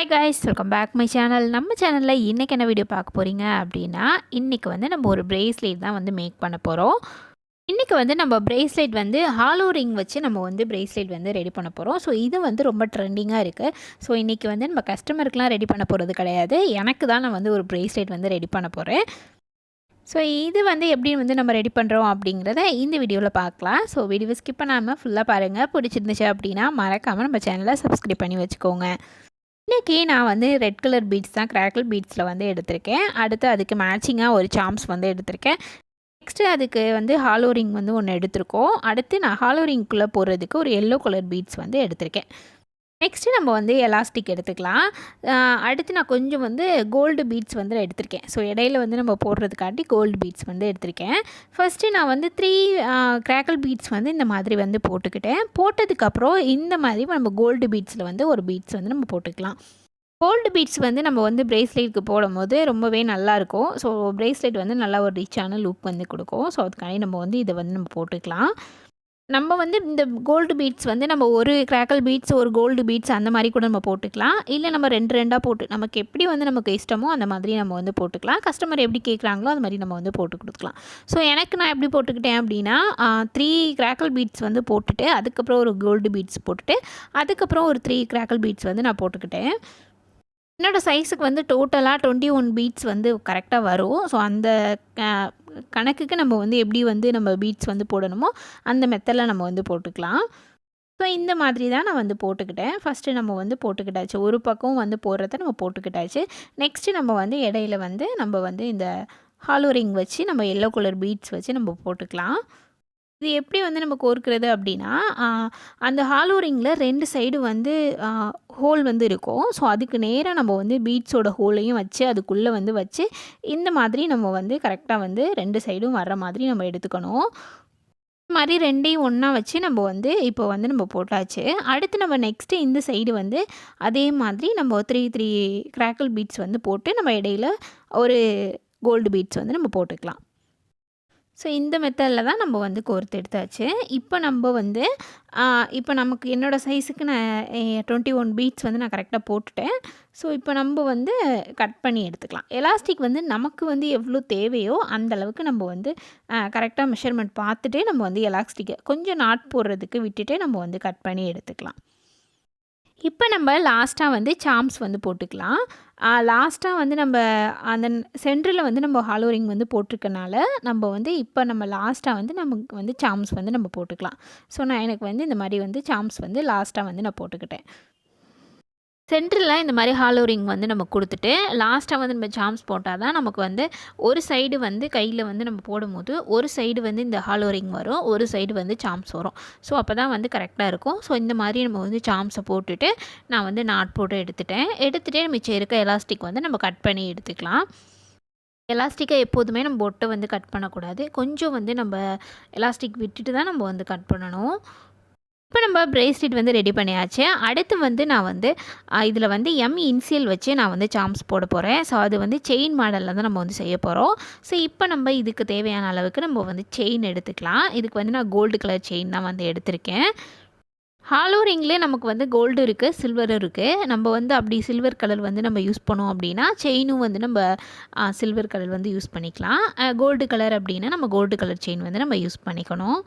Hi guys, welcome back my channel. நம்ம சேனலில் இன்றைக்கி என்ன வீடியோ பார்க்க போகிறீங்க அப்படின்னா, இன்றைக்கி வந்து நம்ம ஒரு பிரேஸ்லெட் தான் வந்து மேக் பண்ண போகிறோம். இன்றைக்கி வந்து நம்ம பிரேஸ்லெட் வந்து ஹாலோ ரிங் வச்சு நம்ம வந்து பிரேஸ்லெட் வந்து ரெடி பண்ண போகிறோம். ஸோ இது வந்து ரொம்ப ட்ரெண்டிங்காக இருக்குது. ஸோ இன்றைக்கி வந்து நம்ம கஸ்டமருக்குலாம் ரெடி பண்ண போகிறது கிடையாது, எனக்கு தான் நான் வந்து ஒரு பிரேஸ்லெட் வந்து ரெடி பண்ண போகிறேன். ஸோ இது வந்து எப்படி வந்து நம்ம ரெடி பண்ணுறோம் அப்படிங்கிறத இந்த வீடியோவில் பார்க்கலாம். ஸோ வீடியோவை ஸ்கிப் பண்ணாமல் ஃபுல்லாக பாருங்கள். பிடிச்சிருந்துச்சு அப்படின்னா மறக்காமல் நம்ம சேனலை சப்ஸ்கிரைப் பண்ணி வச்சுக்கோங்க. இன்றைக்கி நான் வந்து ரெட் கலர் பீட்ஸ் தான் கிராக்கிள் பீட்ஸில் வந்து எடுத்திருக்கேன். அடுத்து அதுக்கு மேட்சிங்காக ஒரு சாம்ஸ் வந்து எடுத்திருக்கேன். நெக்ஸ்ட்டு அதுக்கு வந்து ஹாலோ ரிங் வந்து ஒன்று எடுத்திருக்கோம். அடுத்து நான் ஹாலோ ரிங்குள்ளே போடுறதுக்கு ஒரு எல்லோ கலர் பீட்ஸ் வந்து எடுத்திருக்கேன். நெக்ஸ்ட்டு நம்ம வந்து எலாஸ்டிக் எடுத்துக்கலாம். அடுத்து நான் கொஞ்சம் வந்து கோல்டு பீட்ஸ் வந்து எடுத்திருக்கேன். ஸோ இடையில வந்து நம்ம போடுறதுக்காட்டி கோல்டு பீட்ஸ் வந்து எடுத்திருக்கேன். ஃபஸ்ட்டு நான் வந்து 3 கிராக்கிள் பீட்ஸ் வந்து இந்த மாதிரி வந்து போட்டுக்கிட்டேன். போட்டதுக்கப்புறம் இந்த மாதிரி நம்ம கோல்டு பீட்ஸில் வந்து ஒரு பீட்ஸ் வந்து நம்ம போட்டுக்கலாம். கோல்டு பீட்ஸ் வந்து நம்ம வந்து பிரேஸ்லெட்டுக்கு போடும்போது ரொம்பவே நல்லாயிருக்கும். ஸோ பிரேஸ்லெட் வந்து நல்லா ஒரு ரிச்சான லுக் வந்து கொடுக்கும். ஸோ அதுக்காண்டி நம்ம வந்து இதை வந்து நம்ம போட்டுக்கலாம். நம்ம வந்து இந்த கோல்டு பீட்ஸ் வந்து நம்ம ஒரு கிராக்கிள் பீட்ஸ், ஒரு கோல்டு பீட்ஸ் அந்த மாதிரி கூட நம்ம போட்டுக்கலாம். இல்லை நம்ம 2 போட்டு நமக்கு எப்படி வந்து நமக்கு இஷ்டமோ அந்த மாதிரி நம்ம வந்து போட்டுக்கலாம். கஸ்டமர் எப்படி கேட்குறாங்களோ அது மாதிரி நம்ம வந்து போட்டு கொடுத்துக்கலாம். ஸோ எனக்கு நான் எப்படி போட்டுக்கிட்டேன் அப்படின்னா 3 கிராக்கிள் பீட்ஸ் வந்து போட்டுட்டு, அதுக்கப்புறம் ஒரு கோல்டு பீட்ஸ் போட்டுட்டு, அதுக்கப்புறம் ஒரு 3 கிராக்கிள் பீட்ஸ் வந்து நான் போட்டுக்கிட்டேன். என்னோடய சைஸுக்கு வந்து டோட்டலாக 21 பீட்ஸ் வந்து கரெக்டாக வரும். ஸோ அந்த கணக்குக்கு நம்ம வந்து எப்படி வந்து நம்ம பீட்ஸ் வந்து போடணுமோ அந்த மெத்தடில் நம்ம வந்து போட்டுக்கலாம். ஸோ இந்த மாதிரி தான் நான் வந்து போட்டுக்கிட்டேன். ஃபஸ்ட்டு நம்ம வந்து போட்டுக்கிட்டாச்சு, ஒரு பக்கம் வந்து போடுறத நம்ம போட்டுக்கிட்டாச்சு. நெக்ஸ்ட்டு நம்ம வந்து இடையில வந்து நம்ம வந்து இந்த ஹாலோ ரிங் வச்சு நம்ம எல்லோ கலர் பீட்ஸ் வச்சு நம்ம போட்டுக்கலாம். இது எப்படி வந்து நம்ம கோர்க்கிறது அப்படின்னா, அந்த ஹாலோ ரிங்கில் 2 சைடு வந்து ஹோல் வந்து இருக்கும். ஸோ அதுக்கு நேராக நம்ம வந்து பீட்ஸோட ஹோலையும் வச்சு அதுக்குள்ளே வந்து வச்சு இந்த மாதிரி நம்ம வந்து கரெக்டாக வந்து 2 சைடும் வர்ற மாதிரி நம்ம எடுத்துக்கணும். இது மாதிரி 2ஐயும் ஒன்றா வச்சு நம்ம வந்து இப்போ வந்து நம்ம போட்டாச்சு. அடுத்து நம்ம நெக்ஸ்ட்டு இந்த சைடு வந்து அதே மாதிரி நம்ம 3 கிராக்கிள் பீட்ஸ் வந்து போட்டு நம்ம இடையில ஒரு கோல்டு பீட்ஸ் வந்து நம்ம போட்டுக்கலாம். ஸோ இந்த மெத்தடில் தான் நம்ம வந்து கோர்த்து எடுத்தாச்சு. இப்போ நம்ம வந்து இப்போ நமக்கு என்னோடய சைஸுக்கு நான் 21 பீட்ஸ் வந்து நான் கரெக்டாக போட்டுட்டேன். ஸோ இப்போ நம்ம வந்து கட் பண்ணி எடுத்துக்கலாம். எலாஸ்டிக் வந்து நமக்கு வந்து எவ்வளோ தேவையோ அந்தளவுக்கு நம்ம வந்து கரெக்டாக மெஷர்மெண்ட் பார்த்துட்டே நம்ம வந்து எலாஸ்டிக்கை கொஞ்சம் நாட் போடுறதுக்கு விட்டுட்டே நம்ம வந்து கட் பண்ணி எடுத்துக்கலாம். இப்போ நம்ம லாஸ்ட்டாக வந்து சாம்ஸ் வந்து போட்டுக்கலாம். லாஸ்ட்டாக வந்து நம்ம அந்த சென்டரில் வந்து நம்ம ஹாலோ ரிங் வந்து போட்டிருக்கனால நம்ம வந்து இப்போ நம்ம லாஸ்ட்டாக வந்து நமக்கு வந்து சாம்ஸ் வந்து நம்ம போட்டுக்கலாம். ஸோ எனக்கு வந்து இந்த மாதிரி வந்து சாம்ஸ் வந்து லாஸ்ட்டாக வந்து நான் போட்டுக்கிட்டேன். சென்டரில் இந்த மாதிரி ஹாலோ ரிங் வந்து நம்ம கொடுத்துட்டு லாஸ்ட்டாக வந்து நம்ம சாம்ஸ் போட்டால் தான் நமக்கு வந்து ஒரு சைடு வந்து கையில் வந்து நம்ம போடும்போது ஒரு சைடு வந்து இந்த ஹாலோ ரிங் வரும், ஒரு சைடு வந்து சாம்ஸ் வரும். ஸோ அப்போ தான் வந்து கரெக்டாக இருக்கும். ஸோ இந்த மாதிரி நம்ம வந்து சாம்ஸை போட்டுட்டு நான் வந்து நாட் போட்டு எடுத்துகிட்டே மிச்சம் இருக்க எலாஸ்டிக் வந்து நம்ம கட் பண்ணி எடுத்துக்கலாம். எலாஸ்டிக்கை எப்போதுமே நம்ம ஒட்டை வந்து கட் பண்ணக்கூடாது. கொஞ்சம் வந்து நம்ம எலாஸ்டிக் விட்டுட்டு தான் நம்ம வந்து கட் பண்ணணும். இப்போ நம்ம பிரேஸ்லெட் வந்து ரெடி பண்ணியாச்சு. அடுத்து வந்து நான் வந்து இதில் வந்து எம் இன்சியல் வச்சு நான் வந்து சாம்ஸ் போட போகிறேன். ஸோ அது வந்து செயின் மாடலில் தான் நம்ம வந்து செய்ய போகிறோம். ஸோ இப்போ நம்ம இதுக்கு தேவையான அளவுக்கு நம்ம வந்து செயின் எடுத்துக்கலாம். இதுக்கு வந்து நான் கோல்டு கலர் செயின் தான் வந்து எடுத்திருக்கேன். ஹாலோ ரிங்லேயே நமக்கு வந்து கோல்டு இருக்குது, சில்வரும் இருக்குது. நம்ம வந்து அப்படி சில்வர் கலர் வந்து நம்ம யூஸ் பண்ணோம் அப்படின்னா செயினும் வந்து நம்ம சில்வர் கலர் வந்து யூஸ் பண்ணிக்கலாம். கோல்டு கலர் அப்படின்னா நம்ம கோல்டு கலர் செயின் வந்து நம்ம யூஸ் பண்ணிக்கணும்.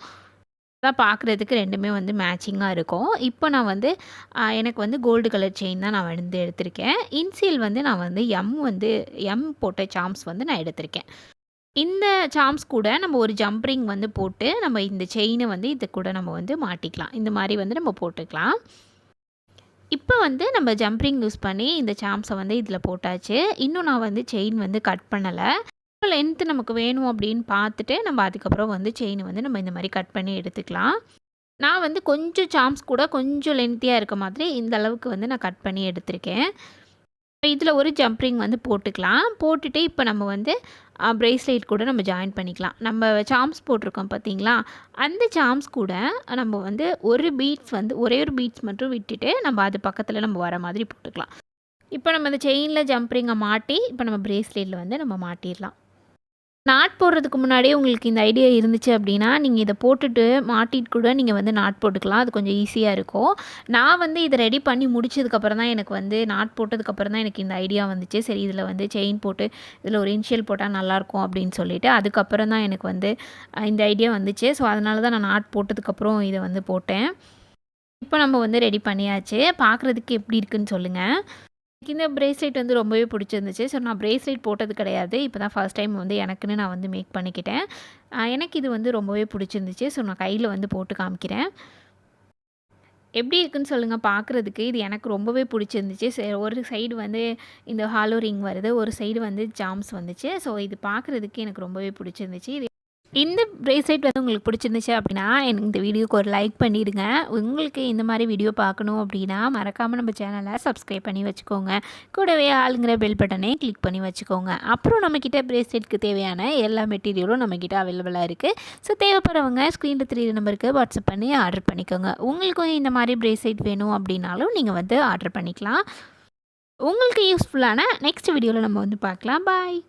தான் பார்க்குறதுக்கு 2மே வந்து மேட்சிங்காக இருக்கும். இப்போ நான் வந்து எனக்கு வந்து கோல்டு கலர் செயின் தான் நான் வந்து எடுத்திருக்கேன். இன்சியல் வந்து நான் வந்து எம் போட்ட சாம்ஸ் வந்து நான் எடுத்திருக்கேன். இந்த சாம்ஸ் கூட நம்ம ஒரு ஜம்ப்ரிங் வந்து போட்டு நம்ம இந்த செயினை வந்து இது கூட நம்ம வந்து மாட்டிக்கலாம். இந்த மாதிரி வந்து நம்ம போட்டுக்கலாம். இப்போ வந்து நம்ம ஜம்ப்ரிங் யூஸ் பண்ணி இந்த சாம்ஸை வந்து இதில் போட்டாச்சு. இன்னும் நான் வந்து செயின் வந்து கட் பண்ணலை. லென்த்து நமக்கு வேணும் அப்படின்னு பார்த்துட்டு நம்ம அதுக்கப்புறம் வந்து செயின் வந்து நம்ம இந்த மாதிரி கட் பண்ணி எடுத்துக்கலாம். நான் வந்து கொஞ்சம் சாம்ஸ் கூட கொஞ்சம் லென்த்தியாக இருக்க மாதிரி இந்த அளவுக்கு வந்து நான் கட் பண்ணி எடுத்திருக்கேன். இதில் ஒரு ஜம்ப்ரிங் வந்து போட்டுக்கலாம். போட்டுட்டு இப்போ நம்ம வந்து பிரேஸ்லெட் கூட நம்ம ஜாயின் பண்ணிக்கலாம். நம்ம சாம்ஸ் போட்டிருக்கோம் பார்த்தீங்களா, அந்த சாம்ஸ் கூட நம்ம வந்து ஒரு பீட்ஸ் வந்து ஒரே ஒரு பீட்ஸ் மட்டும் விட்டுட்டு நம்ம அது பக்கத்தில் நம்ம வர மாதிரி போட்டுக்கலாம். இப்போ நம்ம அந்த செயினில் ஜம்ப்ரிங்கை மாட்டி இப்போ நம்ம பிரேஸ்லெட்டில் வந்து நம்ம மாட்டிடலாம். நாட் போடுறதுக்கு முன்னாடியே உங்களுக்கு இந்த ஐடியா இருந்துச்சு அப்படின்னா, நீங்கள் இத போட்டுட்டு மாட்டிட்டு கூட நீங்கள் வந்து நாட் போட்டுக்கலாம். அது கொஞ்சம் ஈஸியா இருக்கும். நான் வந்து இத ரெடி பண்ணி முடிச்சதுக்கப்புறம் தான் எனக்கு வந்து நாட் போட்டதுக்கப்புறம் தான் எனக்கு இந்த ஐடியா வந்துச்சு. சரி இதில வந்து செயின் போட்டு, இதில ஒரு இனிஷியல் போட்டா நல்லாயிருக்கும் அப்படின்னு சொல்லிட்டு, அதுக்கப்புறம் தான் எனக்கு வந்து இந்த ஐடியா வந்துச்சு. ஸோ அதனால தான் நான் நாட் போட்டதுக்கப்புறம் இத வந்து போட்டேன். இப்போ நம்ம வந்து ரெடி பண்ணியாச்சு. பார்க்குறதுக்கு எப்படி இருக்குன்னு சொல்லுங்க. எனக்கு இந்த பிரேஸ்லெட் வந்து ரொம்பவே பிடிச்சிருந்துச்சு. ஸோ நான் பிரேஸ்லெட் போட்டது கிடையாது. இப்போ தான் ஃபர்ஸ்ட் டைம் வந்து எனக்குன்னு நான் வந்து மேக் பண்ணிக்கிட்டேன். எனக்கு இது வந்து ரொம்பவே பிடிச்சிருந்துச்சு. ஸோ நான் கையில வந்து போட்டு காமிக்கிறேன். எப்படி இருக்குன்னு சொல்லுங்க பார்க்குறதுக்கு. இது எனக்கு ரொம்பவே பிடிச்சிருந்துச்சு. ஒரு சைடு வந்து இந்த ஹாலோ ரிங் வருது. ஒரு சைடு வந்து ஜாம்ஸ் வந்துச்சு. ஸோ இது பார்க்குறதுக்கு எனக்கு ரொம்பவே பிடிச்சிருந்துச்சு. இந்த பிரேஸ்லெட் வந்து உங்களுக்கு பிடிச்சிருந்துச்சு அப்படின்னா, எனக்கு இந்த வீடியோக்கு ஒரு லைக் பண்ணிடுங்க. உங்களுக்கு இந்த மாதிரி வீடியோ பார்க்கணும் அப்படின்னா, மறக்காமல் நம்ம சேனலை சப்ஸ்கிரைப் பண்ணி வச்சுக்கோங்க. கூடவே ஆளுங்கிற பெல் பட்டனை கிளிக் பண்ணி வச்சுக்கோங்க. அப்புறம் நம்மக்கிட்ட பிரேஸ்லெட்க்கு தேவையான எல்லா மெட்டீரியலும் நம்மக்கிட்ட அவைலபிளாக இருக்குது. ஸோ தேவைப்படுறவங்க ஸ்க்ரீனில் தெரியுற நம்பருக்கு வாட்ஸ்அப் பண்ணி ஆர்டர் பண்ணிக்கோங்க. உங்களுக்கும் இந்த மாதிரி பிரேஸ்லெட் வேணும் அப்படின்னாலும் நீங்கள் வந்து ஆர்டர் பண்ணிக்கலாம். உங்களுக்கு யூஸ்ஃபுல்லான நெக்ஸ்ட் வீடியோவில் நம்ம வந்து பார்க்கலாம். பாய்.